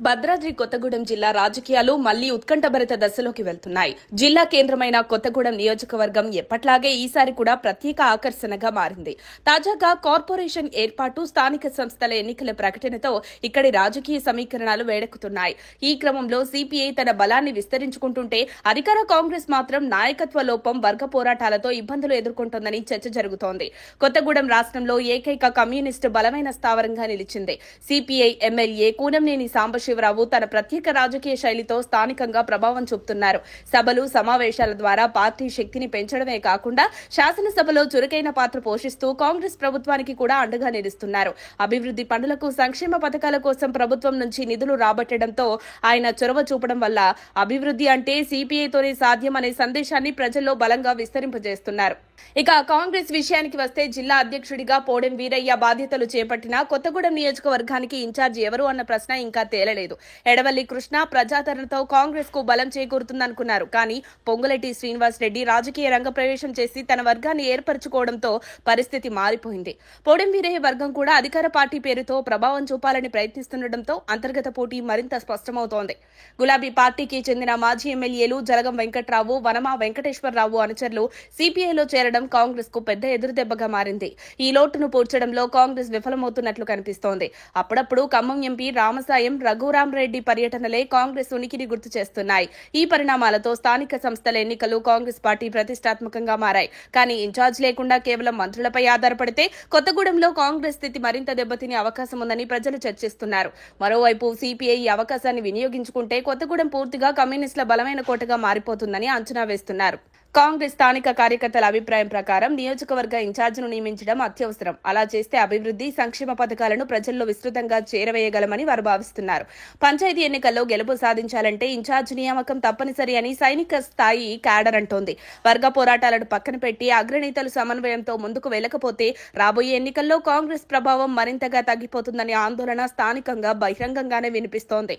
భద్రాద్రి కొత్తగూడెం జిల్లా రాజకీయాలు మళ్లీ ఉత్కంఠభరిత దశలోకి వెళ్తున్నాయి. జిల్లా కేంద్రమైన కొత్తగూడెం నియోజకవర్గం ఎప్పట్లాగే ఈసారి కూడా ప్రత్యేక ఆకర్షణగా మారింది. తాజాగా కార్పొరేషన్ ఏర్పాటు, స్థానిక సంస్థల ఎన్నికల ప్రకటనతో ఇక్కడి రాజకీయ సమీకరణాలు వేడెక్కుతున్నాయి. ఈ క్రమంలో సిపిఐ తన బలాన్ని విస్తరించుకుంటుంటే అధికార కాంగ్రెస్ మాత్రం నాయకత్వ లోపం, వర్గ పోరాటాలతో ఇబ్బందులు ఎదుర్కొంటోందని చర్చ జరుగుతోంది. కొత్తగూడెం రాష్ట్రంలో ఏకైక కమ్యూనిస్టు బలమైన స్థావరంగా నిలిచింది. సిపిఐ ఎమ్మెల్యే కూనంనేని సాంబశివరావు తన ప్రత్యేక రాజకీయ శైలితో స్థానికంగా ప్రభావం చూపుతున్నారు. సభలు, సమావేశాల ద్వారా పార్టీ శక్తిని పెంచడమే కాకుండా శాసనసభలో చురుకైన పాత్ర పోషిస్తూ కాంగ్రెస్ ప్రభుత్వానికి కూడా అండగా నిలుస్తున్నారు. అభివృద్ధి పనులకు, సంక్షేమ పథకాల కోసం ప్రభుత్వం నుంచి నిధులు రాబట్టడంతో ఆయన చొరవ చూపడం వల్ల అభివృద్ధి అంటే సిపిఐతోనే సాధ్యం అనే సందేశాన్ని ప్రజల్లో బలంగా విస్తరింపజేస్తున్నారు. ఇక కాంగ్రెస్ విషయానికి వస్తే జిల్లా అధ్యక్షుడిగా పోడెం వీరయ్య బాధ్యతలు చేపట్టిన కొత్తగూడెం నియోజకవర్గానికి ఇన్ఛార్జి ఎవరు అన్న ప్రశ్న ఇంకా తేలలేదు. ఎడవల్లి కృష్ణ ప్రజాదరణతో కాంగ్రెస్ కు బలం చేకూరుతుందనుకున్నారు. కానీ పొంగులేటి శ్రీనివాస్ రెడ్డి రాజకీయ రంగ ప్రవేశం చేసి తన వర్గాన్ని ఏర్పరచుకోవడంతో పరిస్థితి మారిపోయింది. పోడెం వీరయ్య వర్గం కూడా అధికార పార్టీ పేరుతో ప్రభావం చూపాలని ప్రయత్నిస్తుండటంతో అంతర్గత పోటీ మరింత స్పష్టమవుతోంది. గులాబీ పార్టీకి చెందిన మాజీ ఎమ్మెల్యేలు జలగం వెంకట్రావు, వనమా వెంకటేశ్వరరావు అనుచరులు సిపిఐలో చేరడం కాంగ్రెస్ కు పెద్ద ఎదురుదెబ్బగా మారింది. ఈ లోటును పూడ్చడంలో కాంగ్రెస్ విఫలమవుతున్నట్లు కనిపిస్తోంది. అప్పుడప్పుడు ఖమ్మం ఎంపీ రామసాయం, రఘురామరెడ్డి పర్యటనలే కాంగ్రెస్ ఉనికిని గుర్తు చేస్తున్నాయి. ఈ పరిణామాలతో స్థానిక సంస్థల ఎన్నికలు కాంగ్రెస్ పార్టీ ప్రతిష్టాత్మకంగా మారాయి. కానీ ఇన్ఛార్జ్ లేకుండా కేవలం మంత్రులపై ఆధారపడితే కొత్తగూడెంలో కాంగ్రెస్ స్థితి మరింత దెబ్బతినే అవకాశం ఉందని ప్రజలు చర్చిస్తున్నారు. మరోవైపు సిపిఐ ఈ అవకాశాన్ని వినియోగించుకుంటే కొత్తగూడెం పూర్తిగా కమ్యూనిస్టుల బలమైన కోటగా మారిపోతుందని అంచనా వేస్తున్నారు. కాంగ్రెస్ స్థానిక కార్యకర్తల అభిప్రాయం ప్రకారం నియోజకవర్గ ఇన్ఛార్జిను నియమించడం అత్యవసరం. అలా చేస్తే అభివృద్ధి, సంక్షేమ పథకాలను ప్రజల్లో విస్తృతంగా చేరవేయగలమని వారు భావిస్తున్నారు. పంచాయతీ ఎన్నికల్లో గెలుపు సాధించాలంటే ఇన్ఛార్జ్ నియామకం తప్పనిసరి అని సైనిక స్థాయి క్యాడర్ అంటోంది. వర్గ పోరాటాలను పక్కన పెట్టి అగ్రనేతలు సమన్వయంతో ముందుకు వెళ్లకపోతే రాబోయే ఎన్నికల్లో కాంగ్రెస్ ప్రభావం మరింతగా తగ్గిపోతుందనే ఆందోళన స్థానికంగా బహిరంగంగానే వినిపిస్తోంది.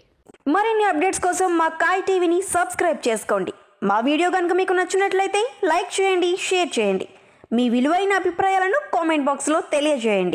మరిన్ని అప్డేట్స్ కోసం మా కాయ్ టీవీని సబ్స్క్రైబ్ చేసుకోండి. మా వీడియో కనుక మీకు నచ్చినట్లయితే లైక్ చేయండి, షేర్ చేయండి. మీ విలువైన అభిప్రాయాలను కామెంట్ బాక్స్లో తెలియజేయండి.